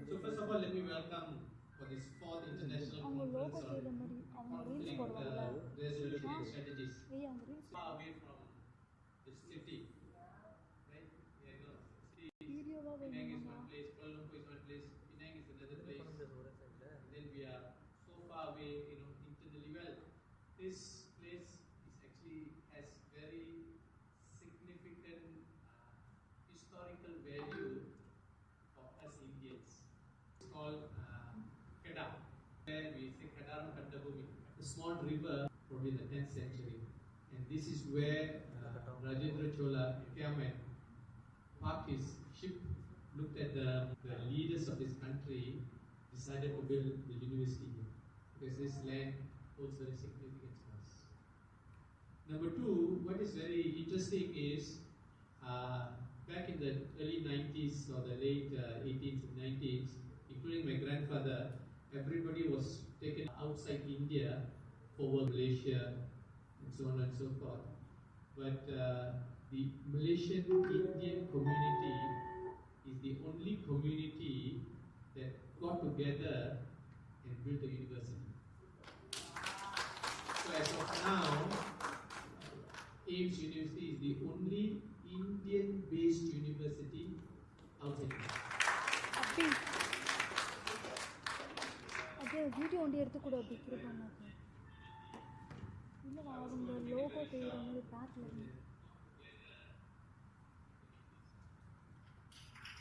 So first of all, let me welcome for this fourth international conference on conflict resolution and strategies. Far away from the city, right? Yeah, no, city. Penang is one place, Kuala Lumpur is one place, Penang is another place. And then we are so far away, internally. Well, this place is actually has very significant historical value for us Indians. It's called Kedah, where we say Kedaram Kandabhumi, a small river from in the 10th century. And this is where Rajendra Chola, Chairman, parked his ship, looked at the leaders of this country, decided to build the university here. Because this land holds very significance for us. Number two, what is very interesting is back in the early 90s or the late 18th and 90s, including my grandfather, everybody was taken outside India for work, Malaysia, and so on and so forth. But the Malaysian Indian community is the only community that got together and built a university. So as of now, Aimst University is the only Indian-based university outside India. Video ஒண்டி எடுத்து கூட அப்படி திருப்பாங்க இல்லை அவங்க logo தெரியுற மாதிரி பேக்கில் இருந்து.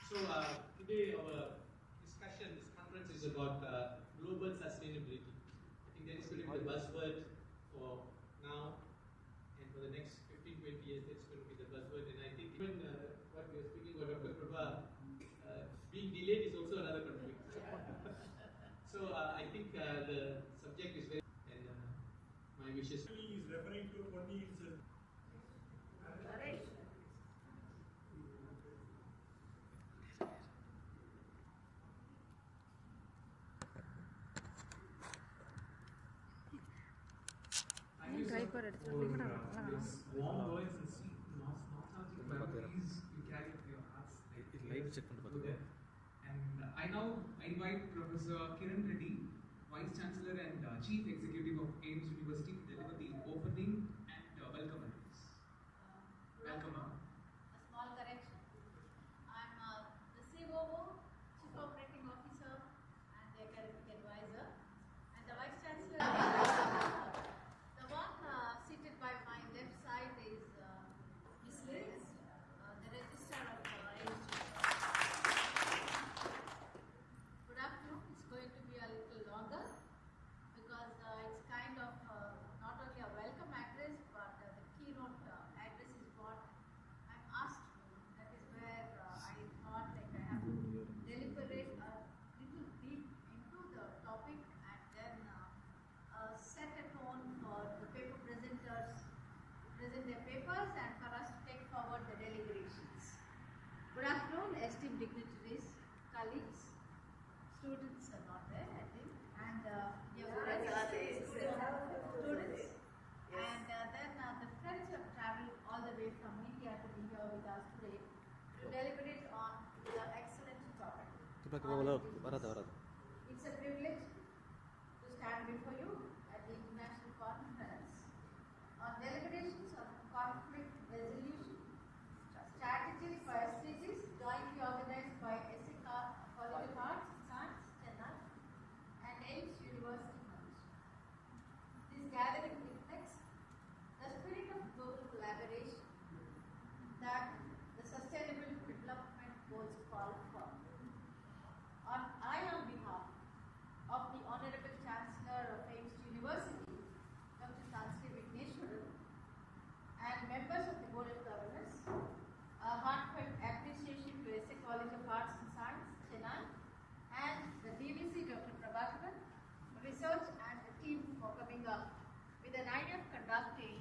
So today our discussion, this conference is about global sustainability. I think that is going to be the buzzword for now and for the next 15-20 years. That's going to be the buzzword. And I think even what we are speaking about, Dr. Prabha, being delayed is also another conflict. So I think the subject is very, and my wishes. He is referring to only himself. Triber எடுத்து Warm words and sweet, not something please you carry it to your hearts. Live check Okay. And I now invite Professor Kiran Reddy, Vice Chancellor and Chief Executive of Aimst University, to deliver the opening and welcome address. Welcome, ma'am. A small correction. I'm the COO, Chief Operating Officer, and the Academic Advisor, and the Vice Chancellor. The one seated by my left side is Ms. Liz, the Registrar of Aimst. Good afternoon. It's going to be a little longer because it's kind of not only a welcome address, but the keynote address is what I'm asked to. That is where I thought like I have to deliberate a little deep into the topic and then set a tone for the paper presenters to present their papers and for us to take forward the deliberations. Good afternoon, esteemed dignitaries, colleagues. Students are not there, I think, and your friends, students, and then the friends have travelled all the way from India to be here with us today to deliberate on the excellent topic. It's a privilege to stand before you at the international conference on deliberations on conflict resolution, strategies for SDGs, jointly organized by Sacas, College of Arts and Science, Chennai, and Aimst University, Malaysia. This gathering reflects the spirit of global collaboration that the Sustainable Development Goals call for. On behalf of the Honorable Chancellor of Aimst University, Dr. Sansri Vigneshwaran, and members of the Board of Governors, a heartfelt appreciation to SA College of Arts and Science, Chennai, and the DVC, Dr. Prabhakaran, research and the team for coming up with an idea of conducting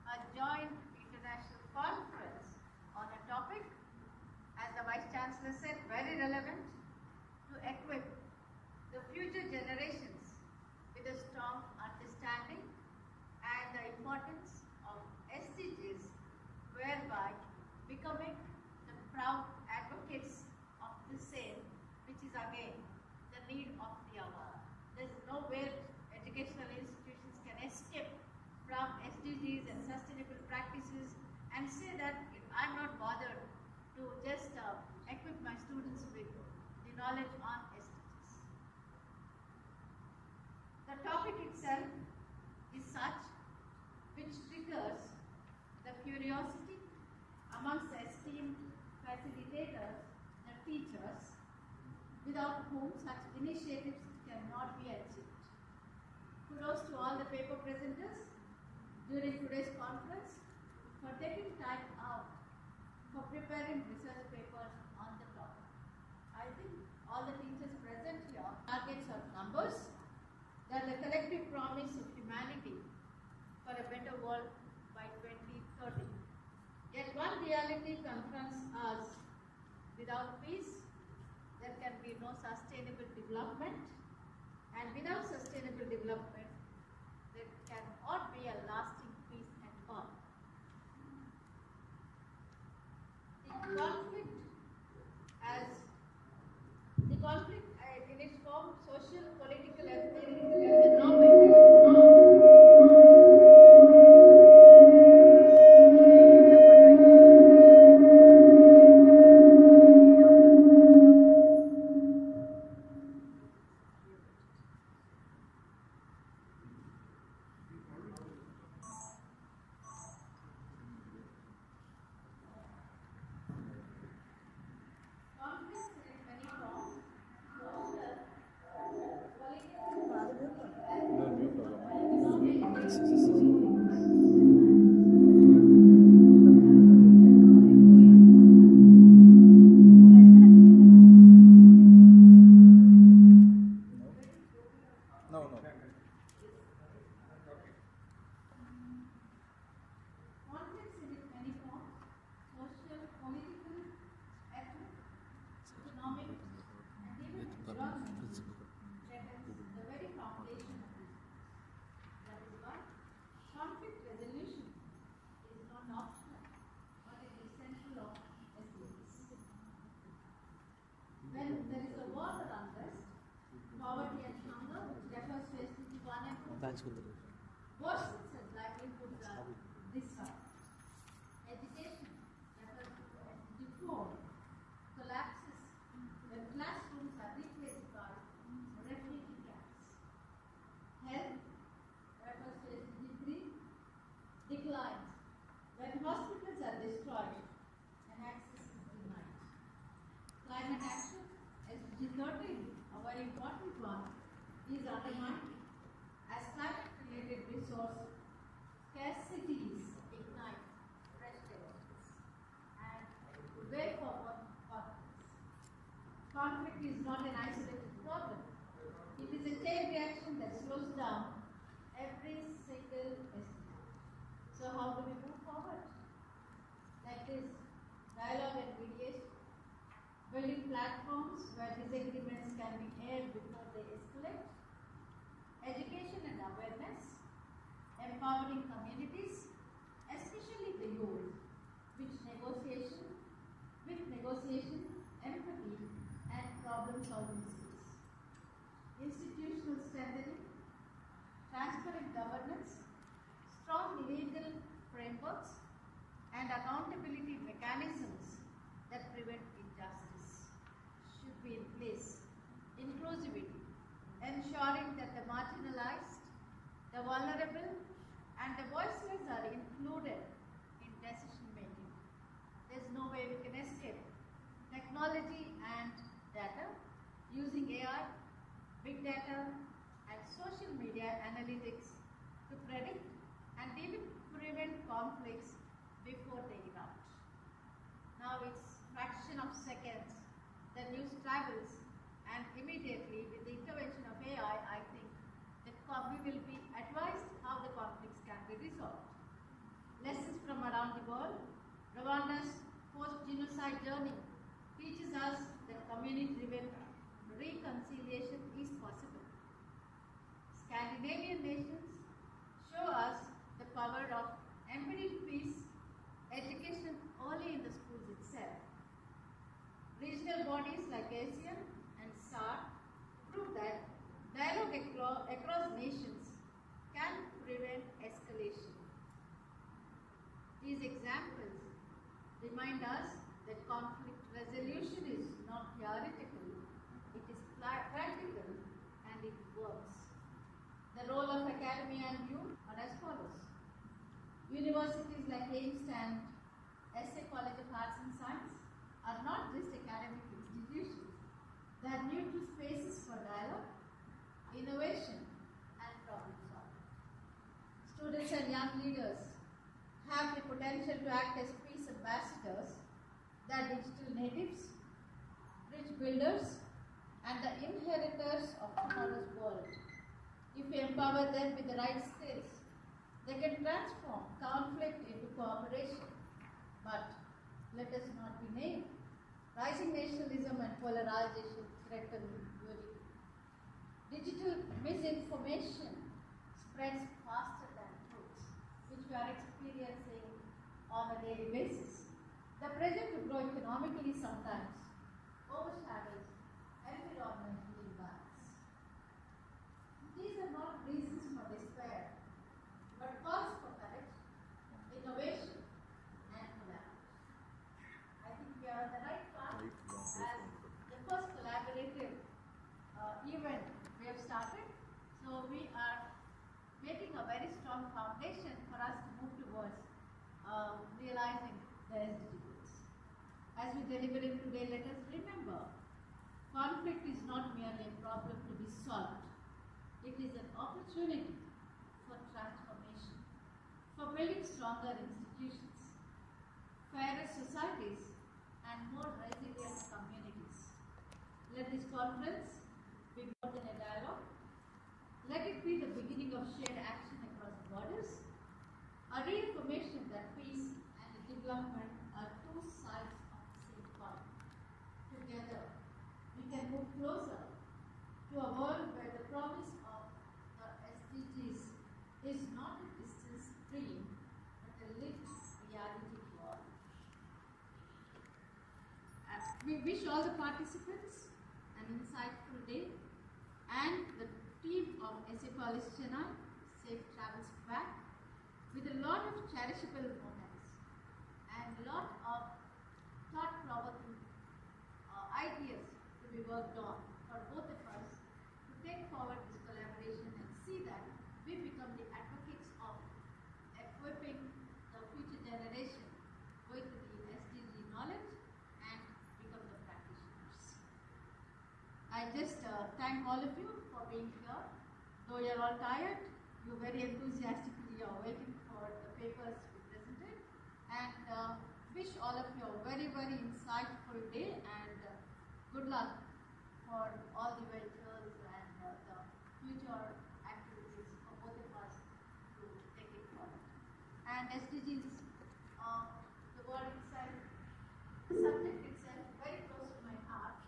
a joint international conference on a topic, as the Vice Chancellor said, very relevant to equip the future generations with a strong understanding and the importance of SDGs, whereby becoming the proud and say that I'm not bothered to just equip my students with the knowledge on SDGs. The topic itself is such which triggers the curiosity amongst the esteemed facilitators, the teachers, without whom such initiatives cannot be achieved. Kudos to all the paper presenters during today's conference for taking time out for preparing research papers on the topic. I think all the teachers present here, targets of numbers, that the collective promise of humanity for a better world by 2030. Yet one reality confronts us: without peace, there can be no sustainable development, and without sustainable development, there cannot be a lasting peace at all. The conflict in its form, social, political, and economic. Worsens and livelihoods are disrupted. Education refers to default, collapses when classrooms are replaced by refugee camps. Health refers to SDG 3, declines when hospitals are destroyed and access is denied. Climate action, SDG 13, a very important one, is undermined as climate-related resource scarcities ignite fresh tensions and way forward conflicts. Conflict is not an isolated problem. It is a chain reaction that slows down every single SDG. So how do we move forward? Like this, dialogue and mediation, building platforms where disagreements can be aired before they escalate, education and awareness, empowering communities, especially the youth, with negotiation, empathy, and problem-solving skills. Institutional strengthening, transparent governance, strong legal frameworks, and accountability mechanisms that prevent injustice should be in place. Inclusivity, ensuring that the marginalized, the vulnerable, and the voiceless are included in decision making. There's no way we can escape. Technology and data, using AI, big data, and social media analytics to predict and even prevent conflicts before they erupt. Now it's fraction of seconds, the news travels, and immediately with the intervention of AI, I think that we will be advised how the conflicts can be resolved. Lessons from around the world. Rwanda's post-genocide journey teaches us that community-driven reconciliation is possible. Scandinavian nations show us the power of embodied peace, education early in the schools itself. Regional bodies like ASEAN and SAARC prove that dialogue across nations can prevent escalation. The These examples remind us that conflict resolution is not theoretical, it is practical and it works. The role of academia and youth are as follows. Universities like Aimst and College of Arts and Science are not just academic institutions, they are neutral spaces for dialogue, innovation and problem solving. Students and young leaders have the potential to act as peace ambassadors, they are digital natives, bridge builders and the inheritors of tomorrow's world. If we empower them with the right skills, they can transform conflict into cooperation. But let us not be naive. Rising nationalism and polarization threaten unity. Digital misinformation spreads faster than truth, which we are experiencing on a daily basis. The pressure to grow economically sometimes overshadows environmental imbalance. These are not reasons for despair, but cause for courage, innovation, and collaboration. I think we are on the right path as the first collaborative event we have started. So we are making a very strong foundation for us to move towards realizing the SDG goals. As we deliberate today, let us remember, conflict is not merely a problem to be solved. It is an opportunity for transformation, for building stronger institutions, fairer societies, and more resilient communities. Let this conference be more than a dialogue. Let it be the beginning of shared action across borders, a reaffirmation that peace and development are two sides of the same coin. Together, we can move closer to a world where the promise of the SDGs is not a distant dream, but a lived reality for all. We wish all the participants an insightful day and the team of Sacas safe travels back with a lot of cherishable moments and a lot of thought-provoking ideas to be worked on for both of us to take forward this collaboration and see that we become the advocates of equipping the future generation with the SDG knowledge and become the practitioners. I just thank all of you for being here. Though you're all tired, you very enthusiastically are waiting for the papers to be presented, and wish all of you a very, very insightful day and good luck for all the ventures and the future activities for both of us to take it forward. And SDGs, the word itself, the subject itself, very close to my heart,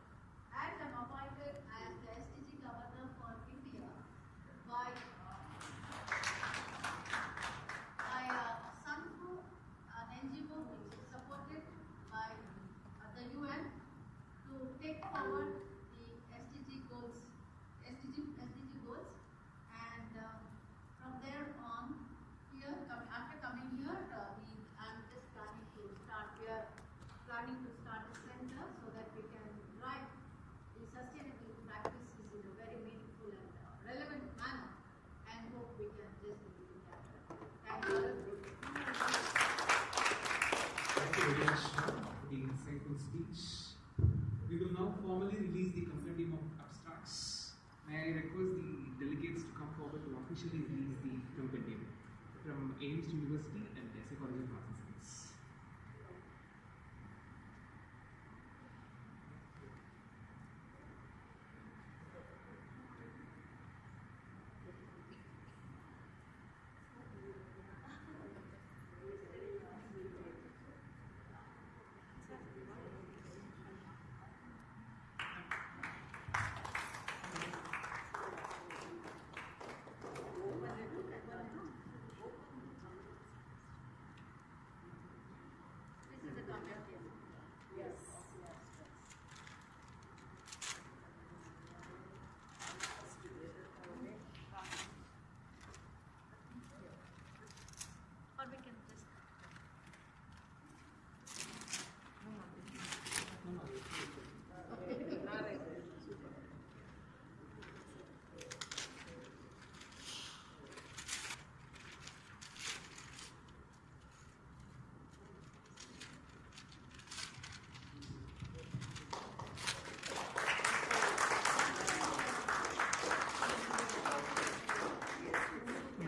as I'm appointed as the SDG Governor for India by SUNFU, an NGO which is supported by the UN to take forward the SDG goals, and from there on, here after coming here, I'm just planning to start. We are planning to start a center so that we can drive the sustainable practices in a very meaningful and relevant manner, and hope we can just do it together. Thank you all of you. Thank you very much for the insightful speech. We will now formally release the compendium of abstracts. May I request the delegates to come forward to officially release the compendium from Aimst University and College of Arts and Science.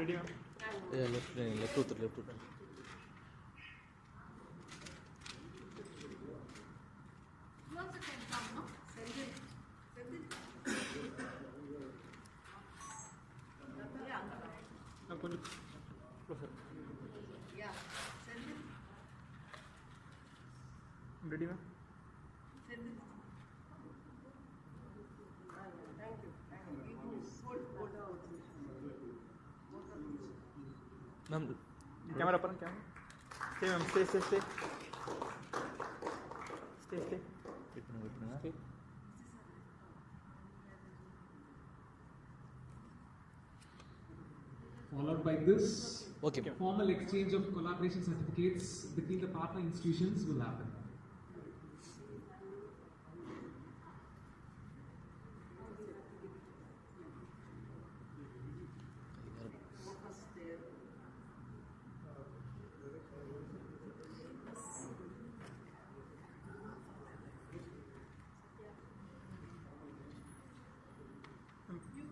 ready, ma'am? Yeah, left to left. You also can come, no? Send it. Ma'am, கொஞ்சம் closer. Yeah, send it. Ready, ma'am? Send it. Thank you. Ma'am, Camera upper, camera. Stay, ma'am. Stay. Stay. wait பண்ணுங்க. Stay. Followed by this, Okay. formal exchange of collaboration certificates between the partner institutions will happen.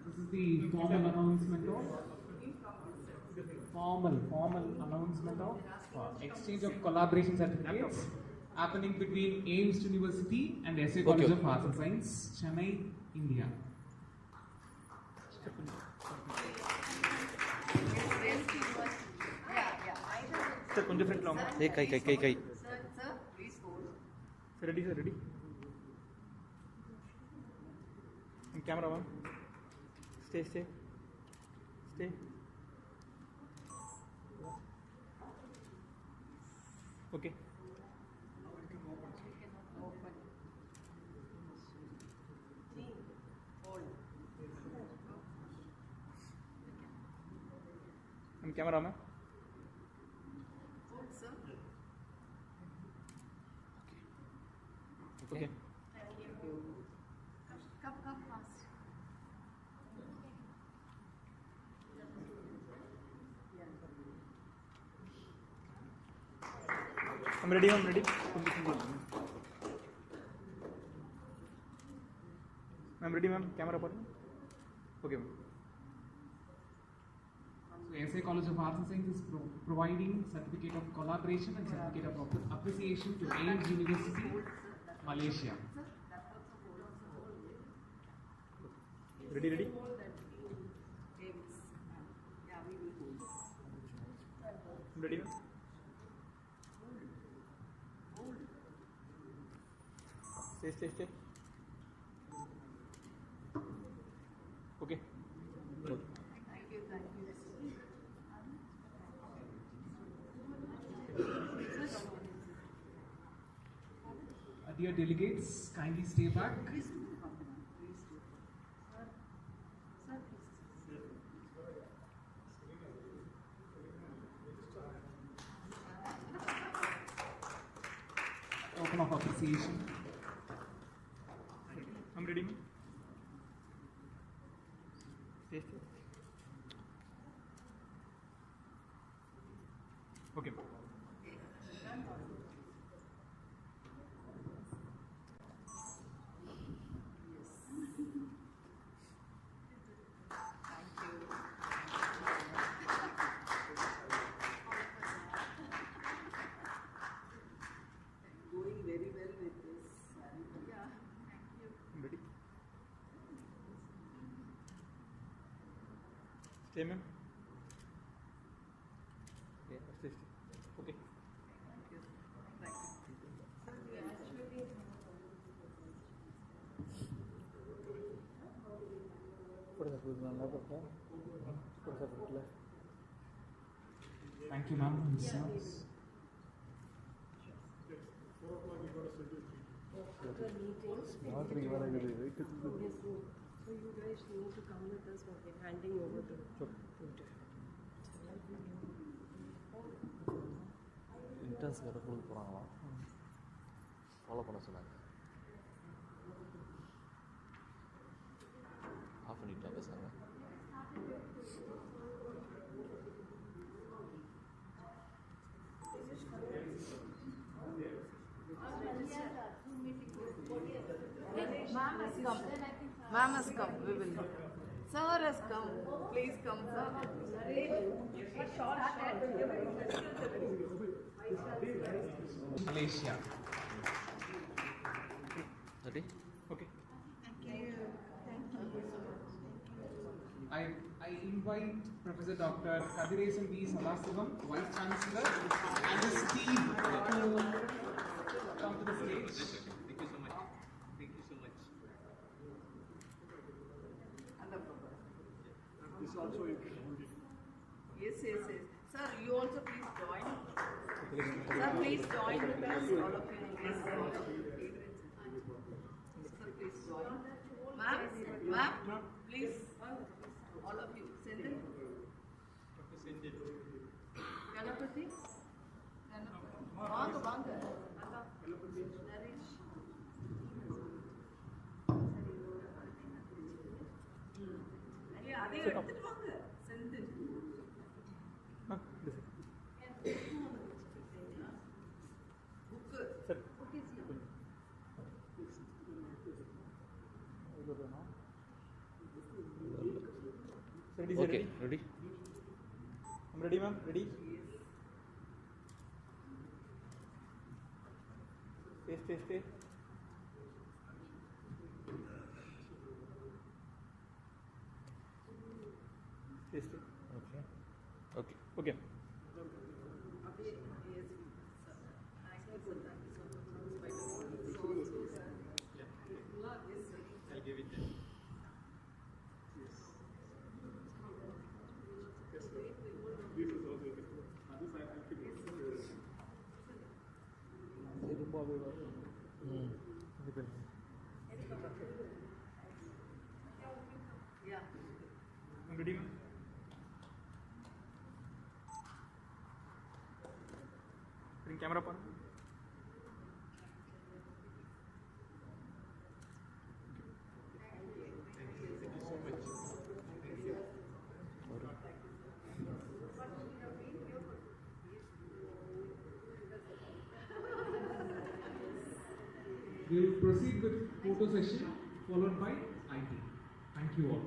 This is the formal announcement of exchange of collaboration certificates happening between Aimst University and SA College of Arts and Science, Chennai, India. Sir, கொஞ்சம் front long. Hey, kai. Sir, please hold. Sir, ready, sir, ready. Camera on. Stay. Okay. Camera on. Hold, sir. Okay. Come fast. I'm ready. I'm ready, ma'am. Camera on. Okay, ma'am. So SA College of Arts and Science is providing certificate of collaboration and certificate of appreciation to Aimst University, Malaysia. Ready. Yeah, we will hold. I'm ready, ma'am. Stay. Okay. Thank you. Dear delegates, kindly stay back. Please do. Sir, please. Token of appreciation. I'm ready, ma'am. Stay. Okay. Going very well with this. Yeah, thank you. I'm ready. Stay, ma'am. Stay. Okay. Thank you, ma'am. Sirs. So you guys need to come with us when we're handing over the interns கிட்ட கொடுக்க போகிறாங்களா follow பண்ண சொன்னாங்க of பண்ணிட்டா பேசுகிறாங்க Ma'am has come. We will. Sir has come. Please come, sir. Malaysia. Ready? Okay. I invite Professor Dr. Kadiresan V. Sadasivam, Vice Chancellor, and his team to come to the stage. Thank you so much. Thank you so much. This also you can hold it. Yes. Sir, you also please join. Sir, please join with us, all of you. Yes, sir, please join. Ma'am, please, all of you. Sendil. Ganapati. வாங்க. நரேஷ். ஐயா, அதை எடுத்துட்டு வாங்க. Senthil. This. Book. Sir. Ready, sir, Okay, ready? ready? I'm ready, ma'am. Ready? Stay. Stay. Okay. Okay. அப்படியே yes, sir. Thank you, sir. Thank you so much. So, sir. Yes, sir. I'll give it to you. This is also this I think Yeah. I'm ready, ma'am. Bring camera up on. We will proceed with photo session followed by IT. Thank you all.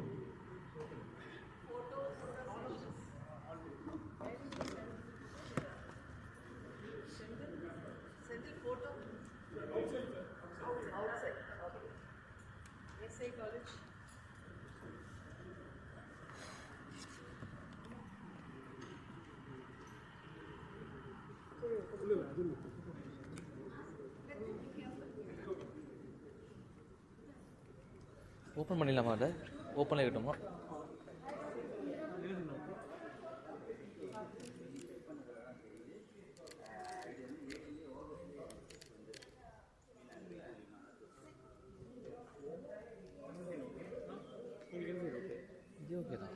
Sendil photo. Outside. Okay. SA College. Open பண்ணிடலாமா அதை open ஆகிட்டோமா இது okay தான்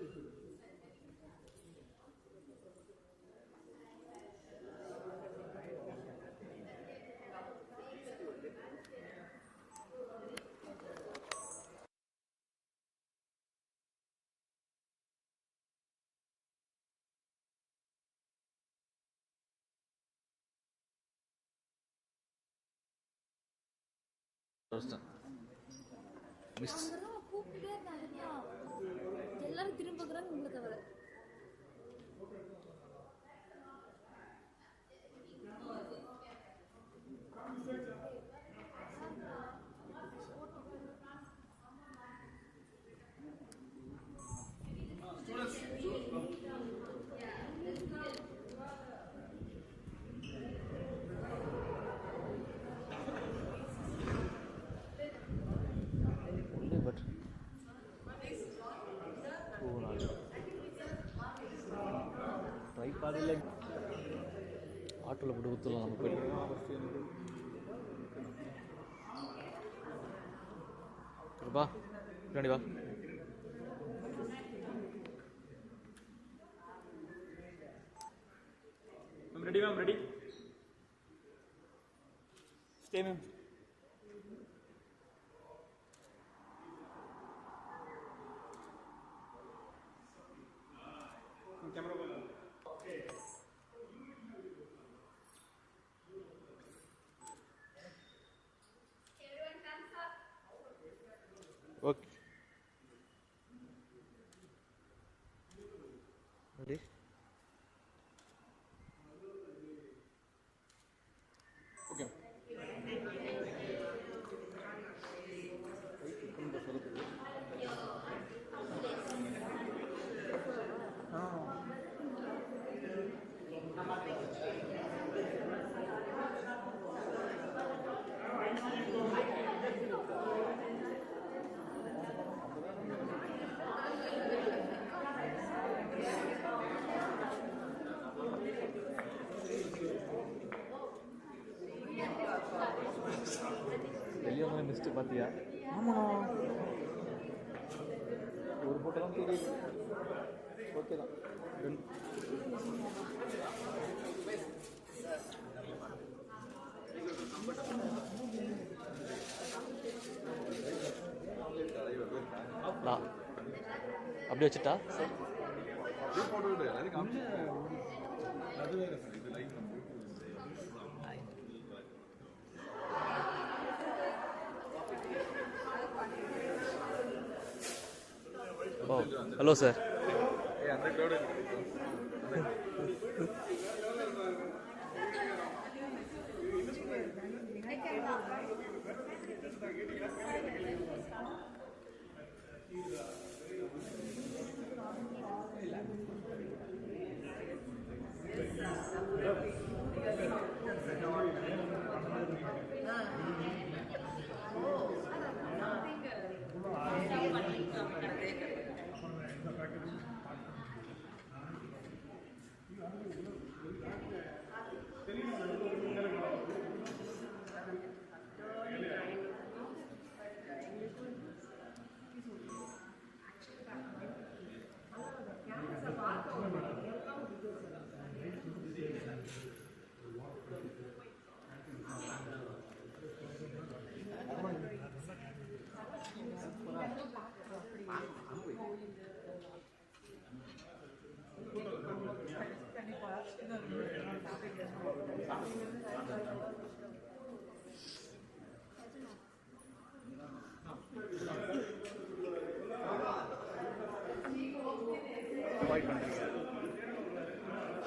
miss கூப்பிட்டே இருந்தாங்க எல்லாரும் திரும்புகிறாங்க உங்களை தவிர only but tripod இல்லை ஆட்டோவில் போட்டு ஊற்றலாம் நம்ம போயிட்டு வா பின்னாடி வா I'm ready, ma'am. Ready? Stay, ma'am. Camera on. Okay அப்படி ஓகே வெளியே வந்து மிஸ்ட்டு பார்த்தியா? ஆமாண்ணா ஒரு ஃபோட்டோ தான் தெரியுது. ஓகே தான். அப்படி வச்சுட்டா ஓ ஹலோ சார்.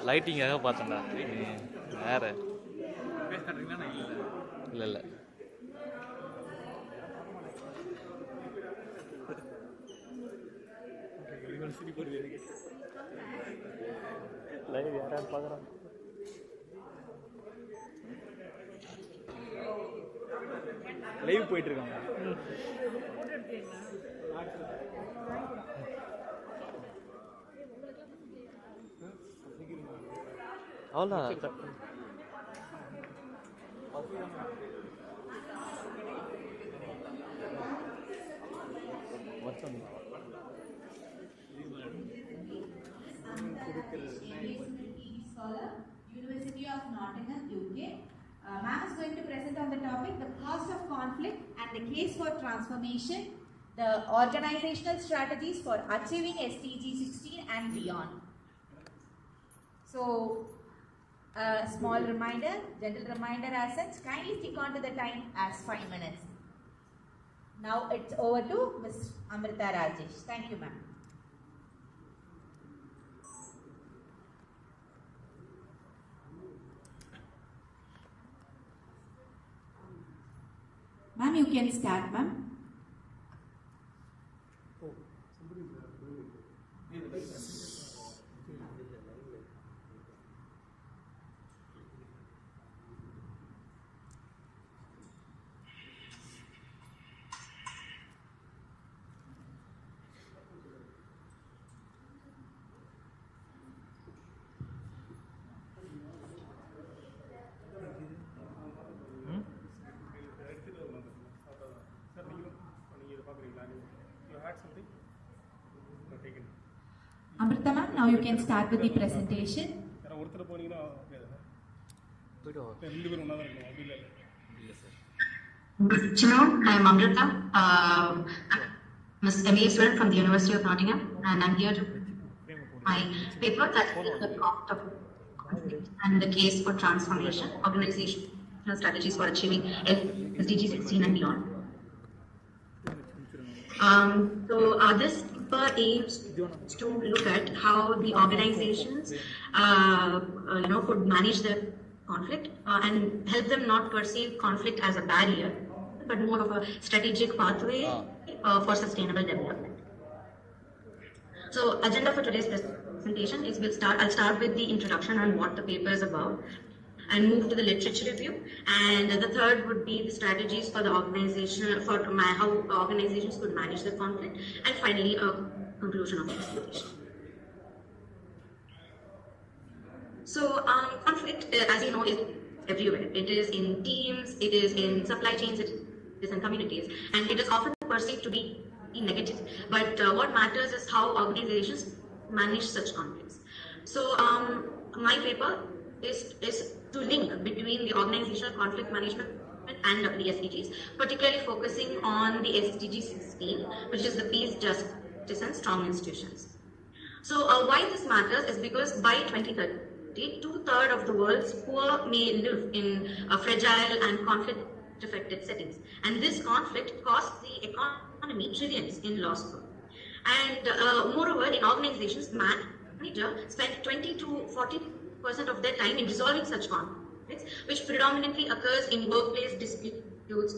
லைட்டிங்காக பார்த்தேன்டா. வேற இல்லை இல்லை லைவ் யாராவது பார்க்குறாங்க. லைவ் போயிட்டு இருக்காங்க. அவ்வளோதான். Scholar, University of Nottingham, UK. Ma'am is going to present on the topic the cost of conflict and the case for transformation, the organizational strategies for achieving SDG 16 and beyond. So, a small reminder, gentle reminder as such, kindly stick on to the time as 5 minutes. Now it's over to Ms. Amrita Rajesh. Thank you, ma'am. Ma'am, you can start, ma'am. Amrita ma'am, now you can start with the presentation. Good afternoon, I am Amrita, Ms. MA student from the University of Nottingham, and I am here to my paper that is the cost of conflict and the case for transformation, organizational strategies for achieving SDG 16 and beyond. This aims to look at how the organizations, could manage the conflict and help them not perceive conflict as a barrier, but more of a strategic pathway for sustainable development. So, agenda for today's presentation is I'll start with the introduction on what the paper is about, and move to the literature review, and the third would be the strategies for the organization, how organizations could manage the conflict, and finally a conclusion of the presentation. So conflict, as you know, is everywhere. It is in teams, it is in supply chains, it is in communities, and it is often perceived to be negative. But what matters is how organizations manage such conflicts. So my paper is to link between the organizational conflict management and the SDGs, particularly focusing on the SDG 16, which is the peace, justice and strong institutions. So why this matters is because by 2030, 2/3 of the world's poor may live in fragile and conflict-affected settings, and this conflict costs the economy trillions in lost growth. And moreover, in organizations, managers spend 20 to 40% of their time in resolving such conflicts, which predominantly occurs in workplace disputes,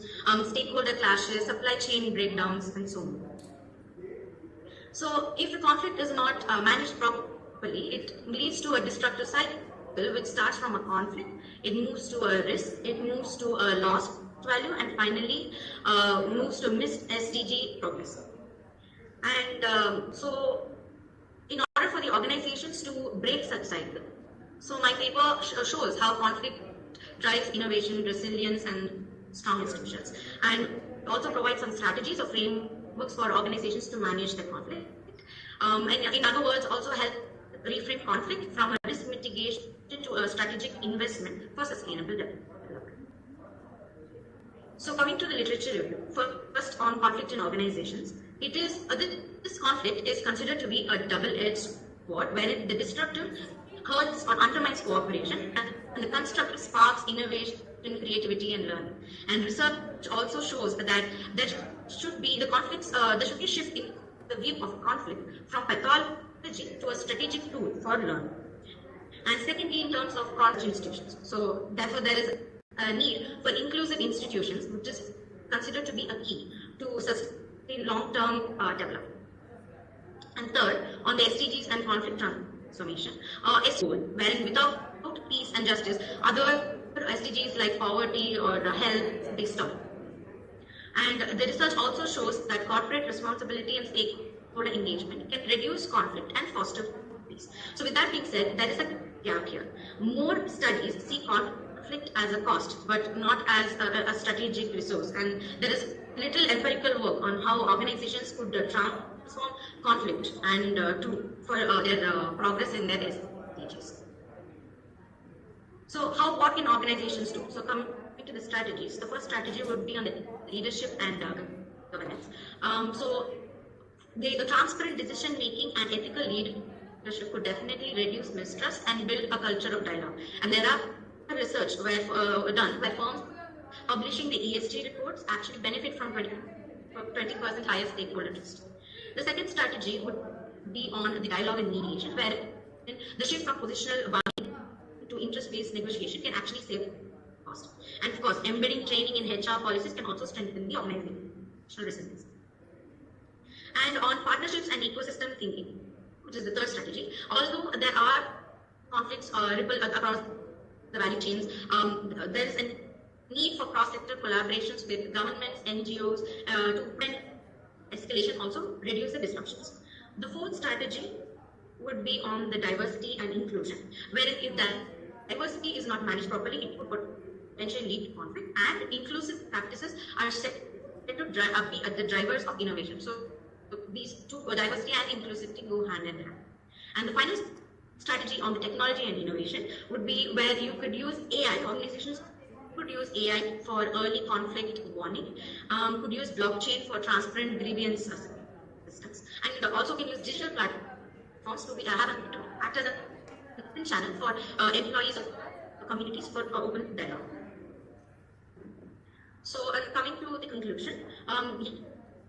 stakeholder clashes, supply chain breakdowns, and so on. So, if the conflict is not managed properly, it leads to a destructive cycle, which starts from a conflict, it moves to a risk, it moves to a lost value, and finally moves to missed SDG progress. And so, in order for the organizations to break such cycle, so my paper shows how conflict drives innovation, resilience, and strong institutions, and also provides some strategies or frameworks for organizations to manage the conflict. And in other words, also help reframe conflict from a risk mitigation to a strategic investment for sustainable development. So coming to the literature review, first on conflict in organizations, it is this conflict is considered to be a double-edged sword, wherein the destructive hurts or undermines cooperation, and the constructive sparks innovation, creativity, and learning. And research also shows that there should be a shift in the view of conflict from pathology to a strategic tool for learning. And secondly, in terms of cross institutions, so therefore there is a need for inclusive institutions, which is considered to be a key to sustain long-term development. And third, on the SDGs and conflict transformation, wherein without peace and justice, other SDGs like poverty or health, they stop. And the research also shows that corporate responsibility and stakeholder engagement can reduce conflict and foster peace. So with that being said, there is a gap here. More studies see conflict as a cost, but not as a strategic resource. And there is little empirical work on how organizations could transform conflict and for their progress in their SDGs. So what can organizations do? So coming to the strategies, the first strategy would be on the leadership and governance. So the transparent decision making and ethical leadership could definitely reduce mistrust and build a culture of dialogue. And there are research done where firms publishing the ESG reports actually benefit from 20% higher stakeholder trust. The second strategy would be on the dialogue and mediation, where the shift from positional bargaining to interest-based negotiation can actually save cost. And of course, embedding training in HR policies can also strengthen the organizational resilience. And on partnerships and ecosystem thinking, which is the third strategy, although there are conflicts ripple across the value chains, there is a need for cross-sector collaborations with governments, NGOs to prevent escalation, also reduce the disruptions. The fourth strategy would be on the diversity and inclusion, wherein if that diversity is not managed properly, it could potentially lead to conflict, and inclusive practices are set to be the drivers of innovation. So these two, diversity and inclusivity, go hand in hand. And the final strategy on the technology and innovation would be where you could use AI. Organizations could use AI for early conflict warning, could use blockchain for transparent grievance systems, and also can use digital platforms to act as a channel for employees of communities for open dialogue. So coming to the conclusion,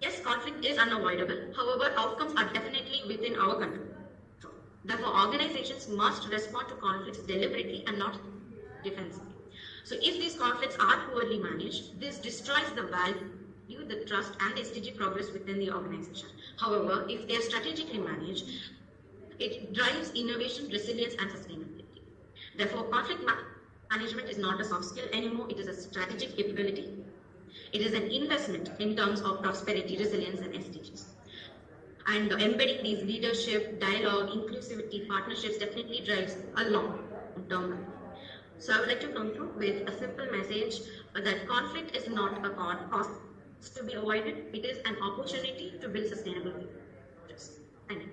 Yes, conflict is unavoidable. However, outcomes are definitely within our control. Therefore, organizations must respond to conflicts deliberately and not defensively. So if these conflicts are poorly managed, this destroys the value, the trust and the SDG progress within the organization. However, if they are strategically managed, it drives innovation, resilience and sustainability. Therefore, conflict management is not a soft skill anymore, it is a strategic capability. It is an investment in terms of prosperity, resilience and SDGs. And embedding these leadership, dialogue, inclusivity, partnerships definitely drives a long-term value. So I would like to conclude with a simple message that conflict is not a cost to be avoided, it is an opportunity to build sustainable futures. Thank you.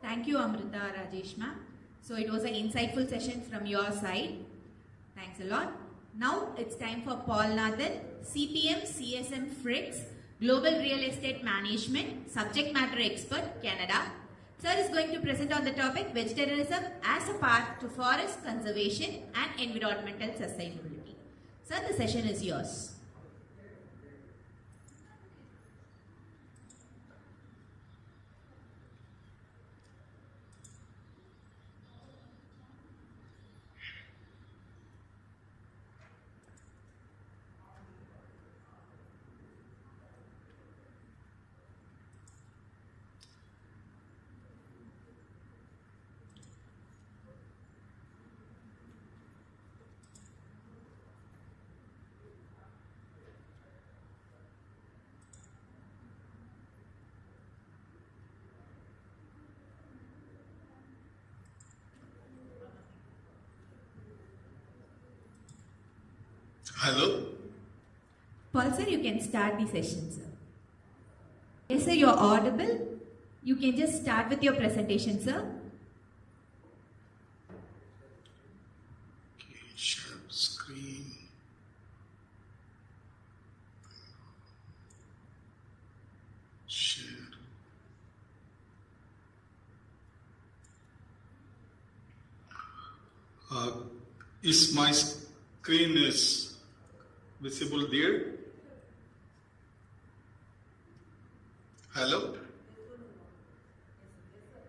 Thank you, Amrita, Rajesh ma'am. So it was an insightful session from your side. Thanks a lot. Now it's time for Paul Nathan, CPM CSM Fritz, Global Real Estate Management, Subject Matter Expert, Canada. Sir is going to present on the topic Vegetarianism as a path to forest conservation and environmental sustainability. Sir, the session is yours. Hello? Paul sir, you can start the session, sir. Yes sir, you're audible. You can just start with your presentation, sir. Okay, share screen. Share. Is my screen is visible there? Hello?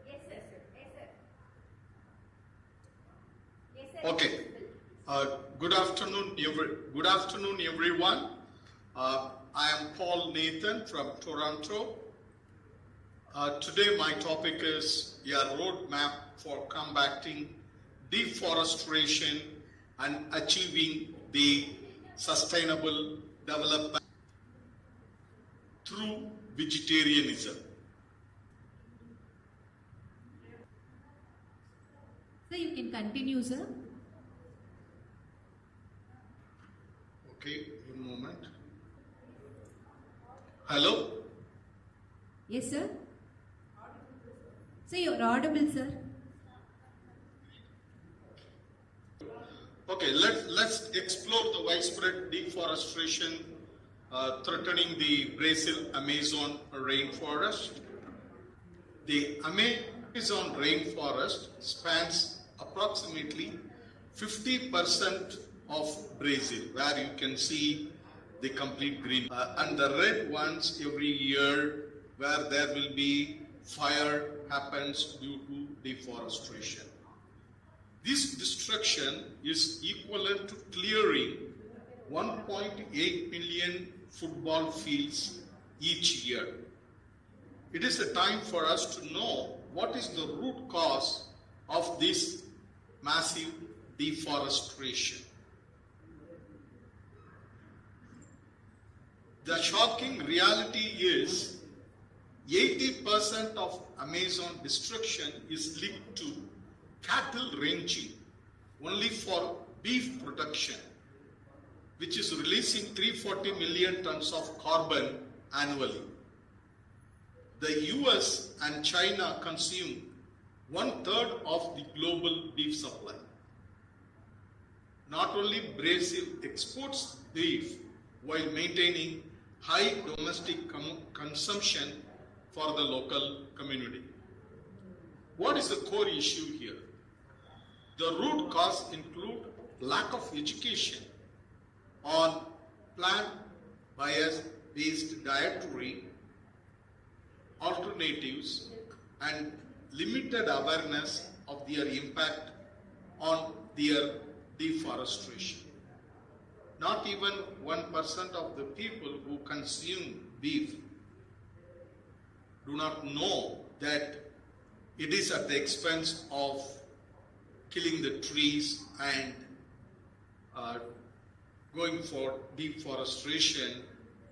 Yes sir. Yes sir. Okay. Good afternoon, everyone. I am Paul Nathan from Toronto. Today my topic is a roadmap for combating deforestation and achieving the sustainable development through vegetarianism. Sir, you can continue, sir. Okay, one moment. Hello? Yes, sir. Sir, you're audible, sir. Okay, let's explore the widespread deforestation threatening the Brazil Amazon rainforest. The Amazon rainforest spans approximately 50% of Brazil, where you can see the complete green, and the red ones every year, where there will be fire happens due to deforestation. This destruction is equivalent to clearing 1.8 million football fields each year. It is a time for us to know what is the root cause of this massive deforestation. The shocking reality is 80% of Amazon destruction is linked to cattle ranching only for beef production, which is releasing 340 million tons of carbon annually. The US and China consume 1/3 of the global beef supply. Not only Brazil exports beef while maintaining high domestic consumption for the local community. What is the core issue here? The root cause include lack of education on plant-based dietary alternatives and limited awareness of their impact on their deforestation. Not even 1% of the people who consume beef do not know that it is at the expense of killing the trees and going for deforestation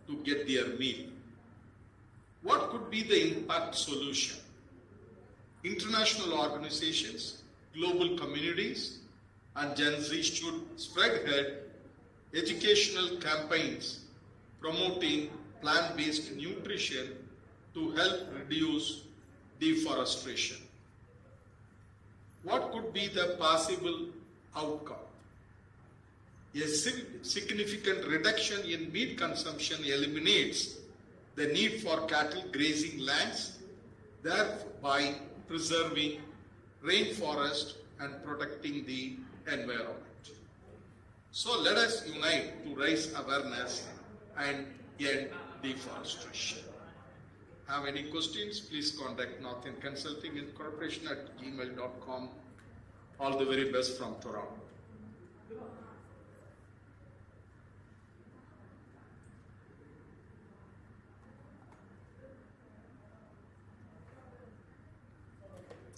to get their meal. What could be the impact solution? International organizations, global communities, and Gen Z should spearhead educational campaigns promoting plant-based nutrition to help reduce deforestation. What could be the possible outcome? A significant reduction in meat consumption eliminates the need for cattle grazing lands, thereby preserving rainforest and protecting the environment. So let us unite to raise awareness and end deforestation. Have any questions? Please contact Northern Consulting Incorporation at gmail.com. All the very best from Toronto.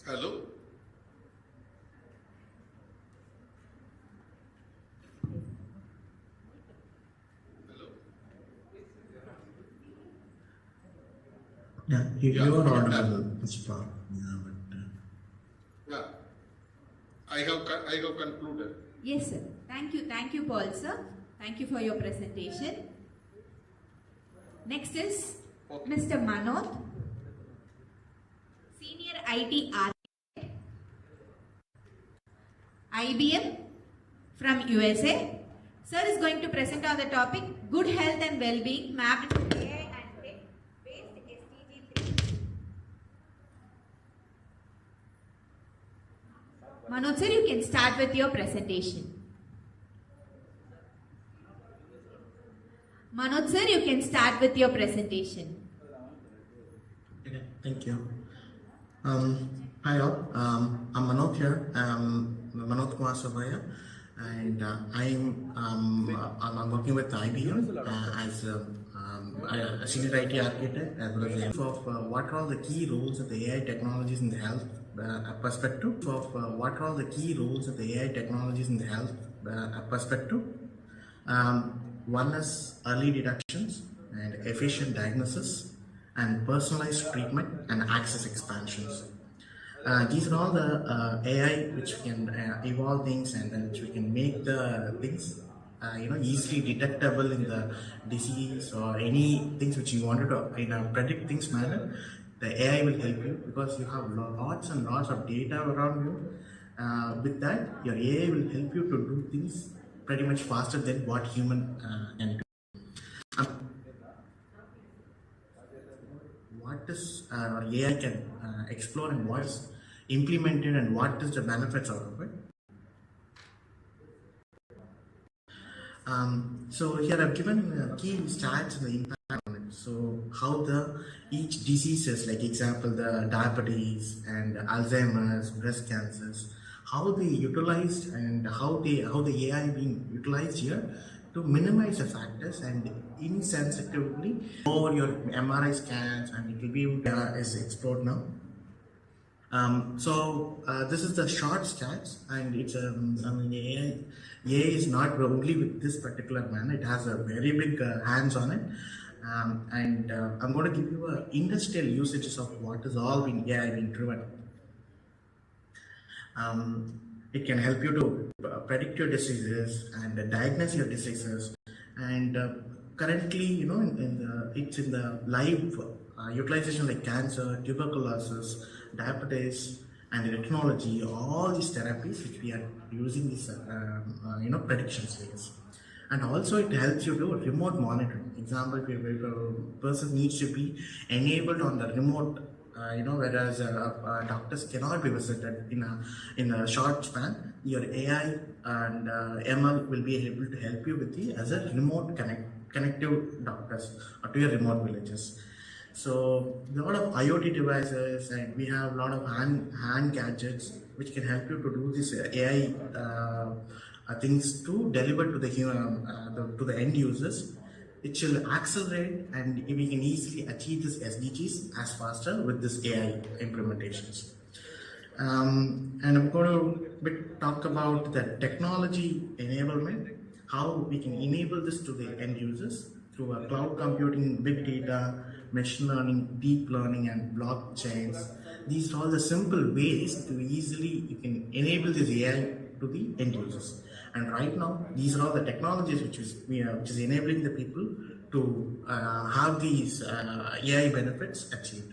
Hello? Yeah, you are audible, Mr. Yeah, I have concluded. Yes, sir. Thank you, Paul, sir. Thank you for your presentation. Next is Mr. Manoj, Senior IT Architect, IBM from USA. Sir is going to present on the topic Good Health and Well-being Mapped to AI and Tech-based SDG 3. Manoj sir, you can start with your presentation. Manoj sir, you can start with your presentation. Okay, thank you. Hi all, I'm Manoj here. Manoj Kumar Sabaya, and I'm working with IBM as a senior IT architect as well as what are all the key roles of the AI technologies in the health perspective. What are all the key roles of the AI technologies in the health perspective. One is early detections and efficient diagnosis and personalized treatment and access expansions. These are all the AI which can evolve things and which we can make the things easily detectable in the disease or any things which you wanted to predict things manner. The AI will help you because you have lots and lots of data around you. With that, your AI will help you to do things pretty much faster than what human can do. What is AI can explore and what is implemented and what is the benefits out of it. So here I've given key stats and the impact on it. So how each diseases, like example the diabetes and Alzheimer's, breast cancers, how they utilized and how the AI being utilized here to minimize the factors and insensitively or your MRI scans, and it will be is explored now. This is the short stats, and it's AI is not only with this particular man, it has a very big hands on it. I'm going to give you industrial usages of what is all being AI being driven. It can help you to predict your diseases and diagnose your diseases. And currently, it's in the live utilization like cancer, tuberculosis, diabetes, and retinology. All these therapies which we are using these prediction space. And also it helps you do remote monitoring. Example, if a person needs to be enabled on the remote whereas doctors cannot be visited in a short span. Your AI and ML will be able to help you with the as a remote connective doctors or to your remote villages. So a lot of IoT devices, and we have a lot of hand gadgets which can help you to do this AI things to deliver to the human to the end users. It will accelerate, and we can easily achieve this SDGs as faster with this AI implementations. And I'm going to talk about the technology enablement, how we can enable this to the end users through a cloud computing, big data, machine learning, deep learning, and blockchains. These are all the simple ways to easily you can enable this AI to the end users. And right now, these are all the technologies which is enabling the people to have these AI benefits achieved.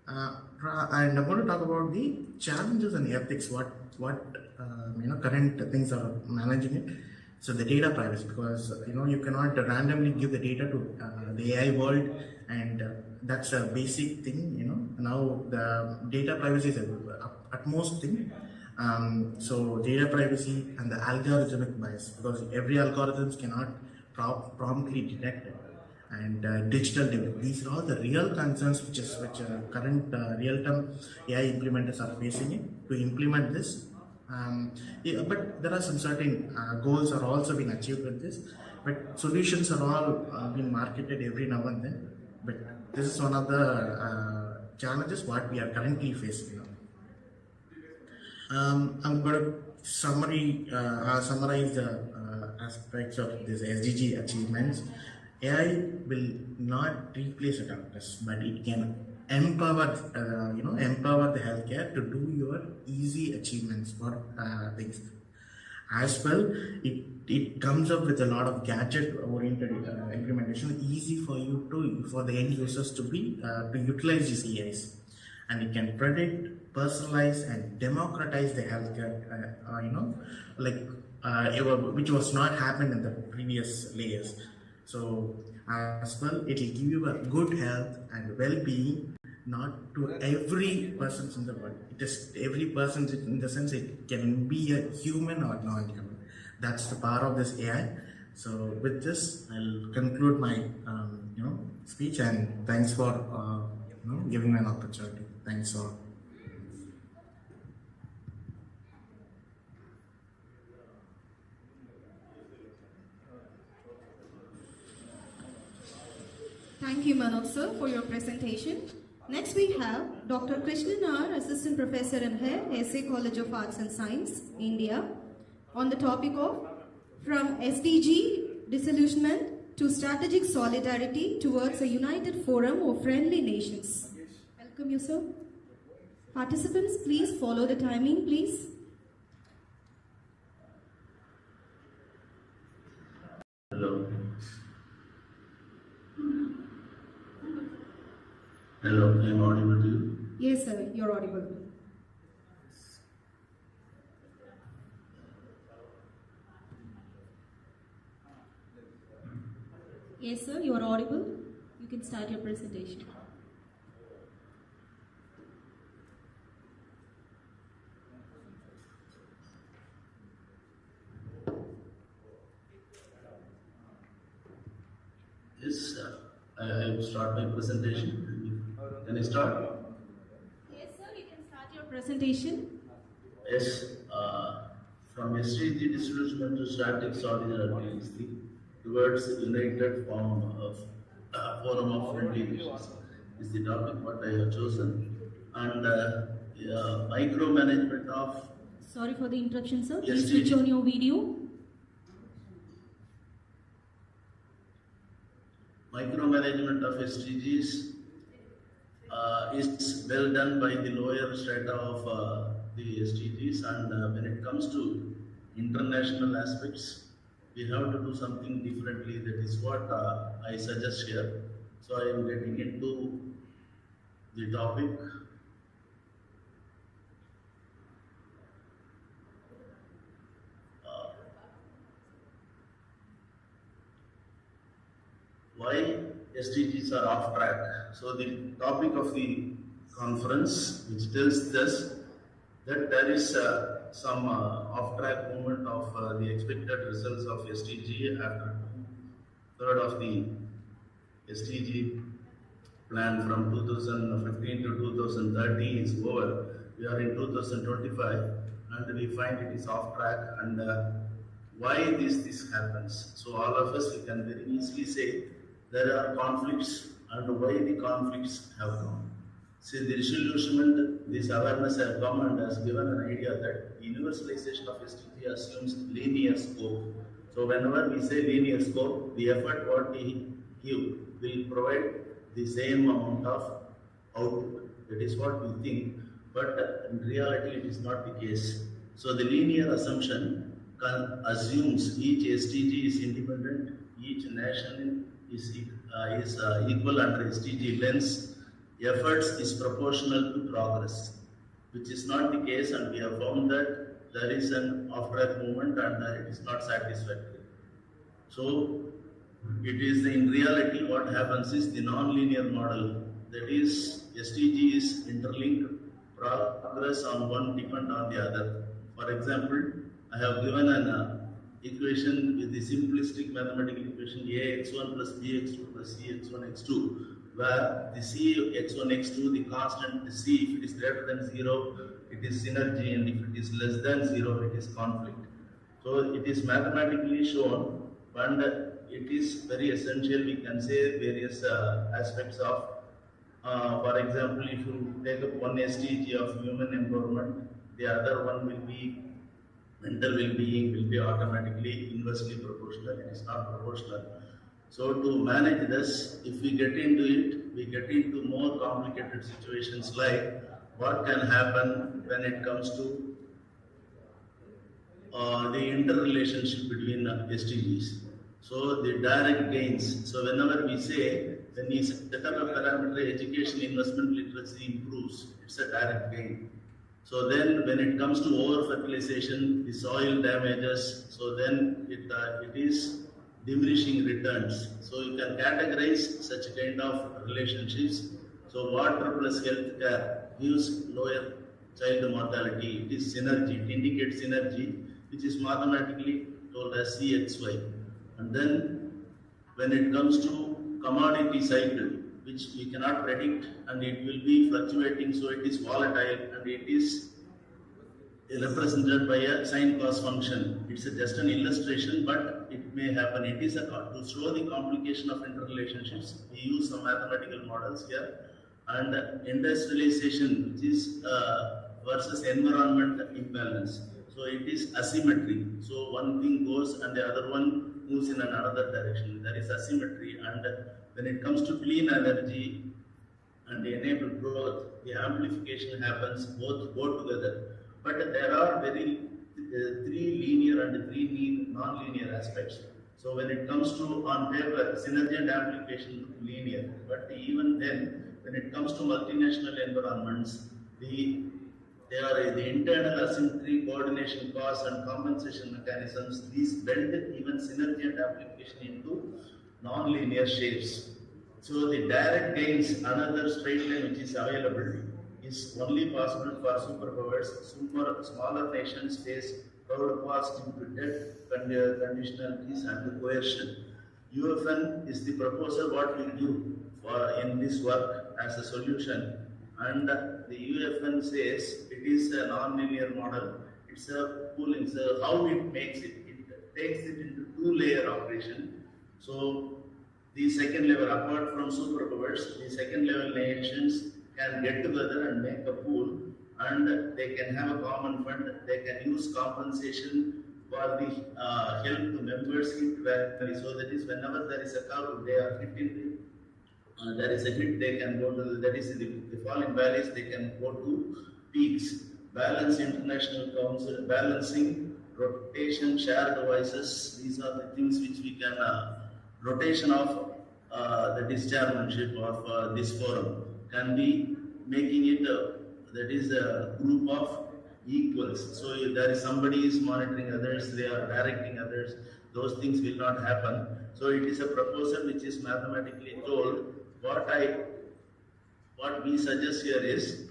And I'm going to talk about the challenges and ethics. What current things are managing it. So the data privacy, because you cannot randomly give the data to the AI world, and that's a basic thing. Now the data privacy is a utmost thing. So data privacy and the algorithmic bias, because every algorithms cannot promptly detect it, and digital divide. These are all the real concerns which current real-time AI implementers are facing it to implement this. But there are some certain goals are also being achieved with this, but solutions are all being marketed every now and then. But this is one of the challenges what we are currently facing now. I'm going to summarize the aspects of these SDG achievements. AI will not replace the doctors, but it can empower the healthcare to do your easy achievements for things. As well, it comes up with a lot of gadget-oriented implementation, easy for the end users to utilize these AIs, and it can predict, personalize, and democratize the healthcare. Which was not happened in the previous layers. So as well, it will give you a good health and well-being, not to every person in the world. It is every person in the sense it can be a human or non-human. That's the power of this AI. So with this, I'll conclude my speech, and thanks for giving me an opportunity. Thanks all. Thank you, Manoj sir, for your presentation. Next we have Dr. Krishnan R, Assistant Professor and Head, SA College of Arts and Science, India, on the topic of From SDG Disillusionment to Strategic Solidarity Towards a United Forum of Friendly Nations. Welcome you, sir. Participants, please follow the timing, please. Hello. Hello, I am audible to you? Yes, sir, you're audible. Yes, sir, you are audible. You can start your presentation. Yes, I will start my presentation. Can I start? Yes, sir, you can start your presentation. Yes, from SDG disillusionment to strategic solidarity towards united forum of friendly nations is the topic what I have chosen. And micromanagement of. Sorry for the interruption, sir. SDG. Please switch on your video. Micromanagement of SDGs is well done by the lower strata of the SDGs, and when it comes to international aspects, we have to do something differently. That is what I suggest here. So I am getting into the topic. Why SDGs are off track. So the topic of the conference, which tells us that there is some off-track movement of the expected results of SDG after third of the SDG plan from 2015 to 2030 is over. We are in 2025 and we find it is off track, and why this happens. So all of us, we can very easily say there are conflicts and why the conflicts have come. See, the disillusionment, this awareness has come and has given an idea that universalization of SDG assumes linear scope. So whenever we say linear scope, the effort what we give will provide the same amount of output. That is what we think, but in reality it is not the case. So the linear assumption assumes each SDG is independent, each nation is equal under SDG lens. Efforts is proportional to progress, which is not the case, and we have found that there is an off-track movement and it is not satisfactory. So it is in reality what happens is the non-linear model, that is SDG is interlinked, progress on one depend on the other. For example, I have given an equation with the simplistic mathematical equation ax1 plus bx2 plus cx1 x2, where the cx1 x2, the constant c, if it is greater than 0, it is synergy, and if it is less than 0, it is conflict. So it is mathematically shown, and it is very essential. We can say various aspects of, for example, if you take up one SDG of human empowerment, the other one will be mental well-being, will be automatically inversely proportional. It is not proportional. So to manage this, if we get into it, we get into more complicated situations like what can happen when it comes to the interrelationship between SDGs. So the direct gains. So whenever we say, when we set up a parameter, education, investment, literacy improves, it's a direct gain. So then when it comes to over-fertilization, the soil damages, so then it is diminishing returns. So you can categorize such kind of relationships. So water plus health care gives lower child mortality. It is synergy. It indicates synergy, which is mathematically told as CXY. And then when it comes to commodity cycle, which we cannot predict and it will be fluctuating, so it is volatile and it is represented by a sine cos function. It's just an illustration, but it may happen. It is to show the complication of interrelationships. We use some mathematical models here. And industrialization, which is versus environment imbalance. So it is asymmetry. So one thing goes and the other one moves in another direction. There is asymmetry, and when it comes to clean energy and enable growth, the amplification happens, both go together. But there are three linear and three non-linear aspects. So when it comes to, on paper, synergy and amplification look linear, but even then, when it comes to multinational environments, the internal asymmetry, coordination costs and compensation mechanisms, these bend even synergy and amplification into non-linear shapes. So the direct gains, another straight line which is available, is only possible for superpowers. Smaller nations face crowd cost into debt, conditionalities and coercion. UFN is the proposal what we do in this work as a solution, and the UFN says it is a non-linear model. It's a pooling. So how it makes it? It takes it into two-layer operation. So the second level, apart from superpowers, the second level nations can get together and make a pool, and they can have a common fund. They can use compensation for the help to members hit value. So that is whenever there is a curve, they are hit in there is a hit, they can go to, that is the fall in valleys, they can go to peaks. Balance international council, balancing, rotation, shared devices, these are the things which we can, rotation of the chairmanship of this forum can be making it, that is a group of equals. So if there is somebody is monitoring others, they are directing others, those things will not happen. So it is a proposal which is mathematically told. What we suggest here is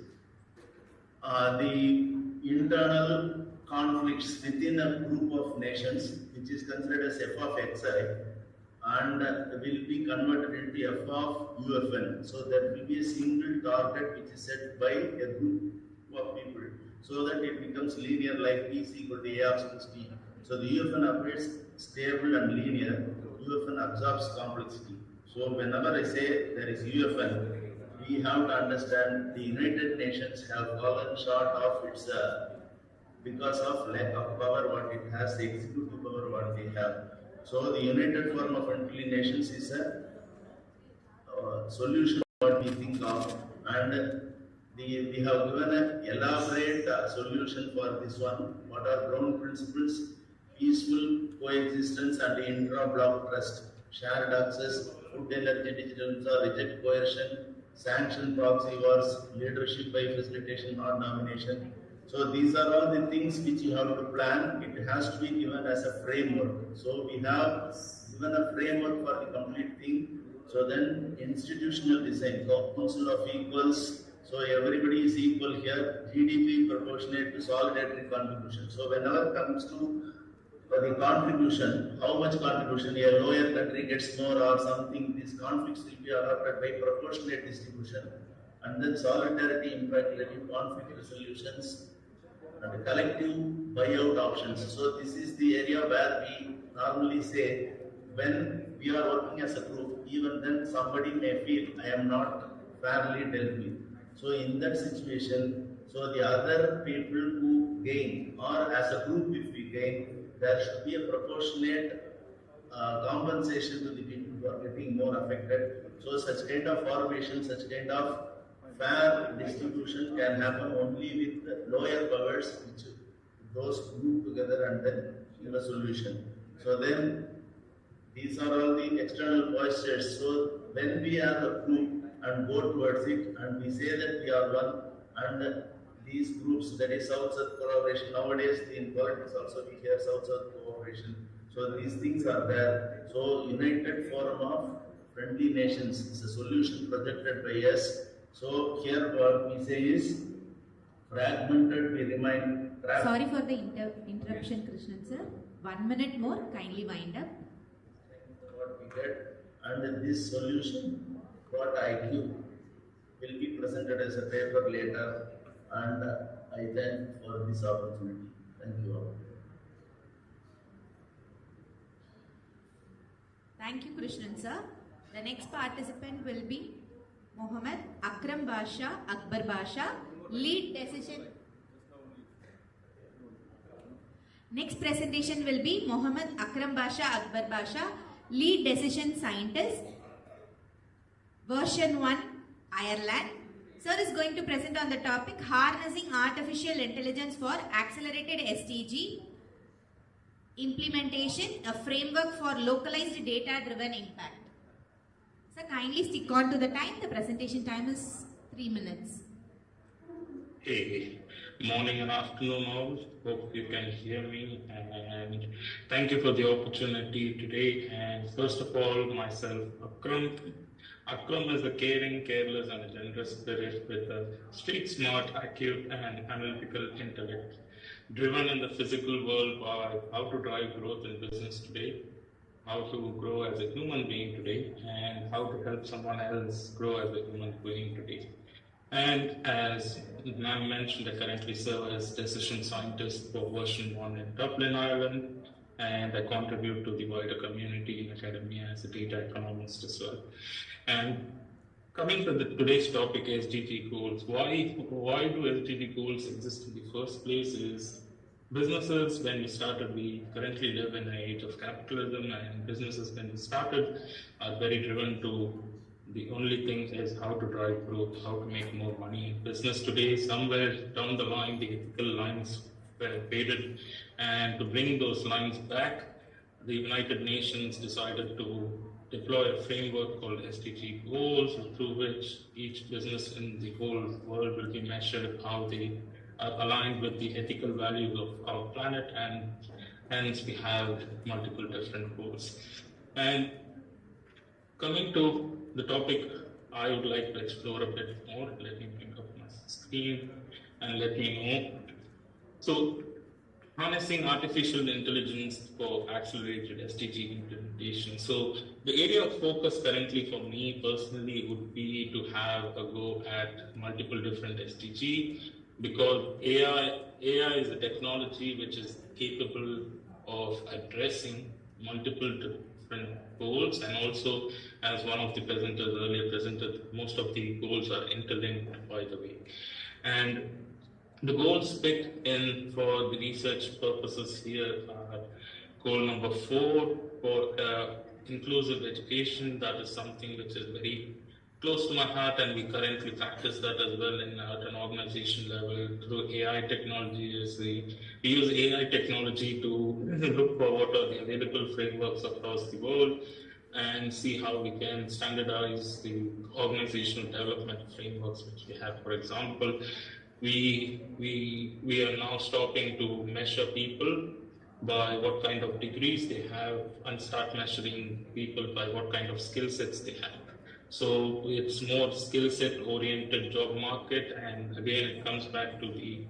the internal conflicts within a group of nations, which is considered as f of xi, and will be converted into f of ufn. So there will be a single target which is set by a group of people, so that it becomes linear, like p is equal to a of 60. So the ufn operates stable and linear. ufn absorbs complexity. So whenever I say there is ufn, we have to understand the United Nations have fallen short of its because of lack of power what it has, the executive power what they have. So the United Forum of Friendly Nations is a solution what we think of, and we have given an elaborate solution for this one. What are ground principles? Peaceful coexistence and intra-block trust, shared access, food, energy, digital, reject coercion, sanction proxy wars, leadership by facilitation or nomination. So these are all the things which you have to plan. It has to be given as a framework. So we have given a framework for the complete thing. So then institutional design, council of equals. So everybody is equal here. GDP proportionate to solidarity contribution. So whenever it comes to the contribution, how much contribution a lower country gets more or something, these conflicts will be adopted by proportionate distribution. And then solidarity, impact levy, conflict resolutions, and collective buyout options. So this is the area where we normally say, when we are working as a group, even then somebody may feel I am not fairly dealt with. So in that situation, so the other people who gain, or as a group if we gain, there should be a proportionate compensation to the people who are getting more affected. So such kind of formation, such kind of fair distribution can happen only with lower powers, which those group together and then give a solution. So then these are all the external postures. So when we are a group and go towards it, and we say that we are one, and these groups, that is South-South collaboration. Nowadays in politics also we hear South-South cooperation. So these things are there. So United Forum of Friendly Nations is a solution projected by us. So here what we say is, fragmented we remain trapped. Sorry for the interruption, Krishnan sir. 1 minute more, kindly wind up. What we get, and this solution, what I give, will be presented as a paper later, and I thank for this opportunity. Thank you all. Thank you, Krishnan sir. The next participant will be Mohammed Akram Basha Akbar Basha, lead decision. Next presentation will be Mohammed Akram Basha Akbar Basha, lead decision scientist, version 1, Ireland. Sir is going to present on the topic harnessing artificial intelligence for accelerated SDG implementation, a framework for localized data-driven impact. Sir, kindly stick on to the time. The presentation time is 3 minutes. Hey, morning and afternoon all. Hope you can hear me, and thank you for the opportunity today. And first of all, myself, Akram. Akram is a caring, careless, and a generous spirit with a street smart, acute, and analytical intellect, driven in the physical world by how to drive growth in business today, how to grow as a human being today, and how to help someone else grow as a human being today. And as ma'am mentioned, I currently serve as decision scientist for version 1 in Dublin, Ireland, and I contribute to the wider community in academia as a data economist as well. And coming to today's topic, SDG goals. Why do SDG goals exist in the first place is businesses, when we started, we currently live in an age of capitalism, and businesses when we started are very driven to the only thing is how to drive growth, how to make more money in business today. Somewhere down the line, the ethical lines were faded, and to bring those lines back, the United Nations decided to deploy a framework called SDG goals, through which each business in the whole world will be measured how they are aligned with the ethical values of our planet hence we have multiple different goals. And coming to the topic, I would like to explore a bit more. Let me bring up my screen and let me know. So, harnessing artificial intelligence for accelerated SDG implementation. So, the area of focus currently for me personally would be to have a go at multiple different SDG, because AI is a technology which is capable of addressing multiple different goals, and also, as one of the presenters earlier presented, most of the goals are interlinked, by the way. And the goals picked in for the research purposes here are goal number 4 for inclusive education. That is something which is very close to my heart, and we currently practice that as well at an organization level through AI technologies. We use AI technology to look for what are the available frameworks across the world and see how we can standardize the organizational development frameworks which we have. For example, we are now stopping to measure people by what kind of degrees they have and start measuring people by what kind of skill sets they have. So it's more skill set oriented job market, and again it comes back to the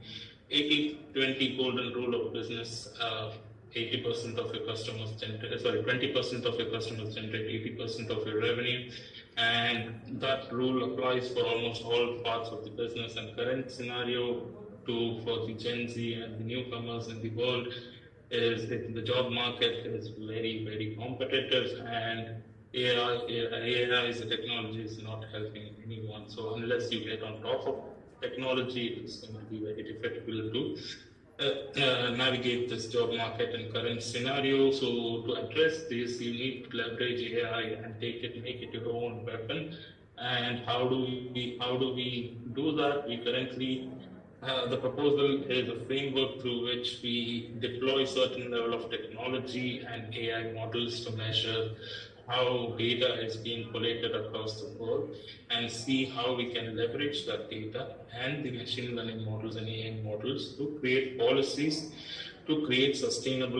80-20 golden rule of business. 80% of your customers generate, 20% of your customers generate 80% of your revenue, and that rule applies for almost all parts of the business. And current scenario for the Gen Z and the newcomers in the world is that the job market is very, very competitive, and AI as a technology is not helping anyone. So unless you get on top of technology, it's going to be very difficult to navigate this job market in current scenario. So to address this, you need to leverage AI and make it your own weapon. And how do we do that? We currently the proposal is a framework through which we deploy certain level of technology and AI models to measure how data is being collated across the world, and see how we can leverage that data and the machine learning models and AI models to create policies to create sustainable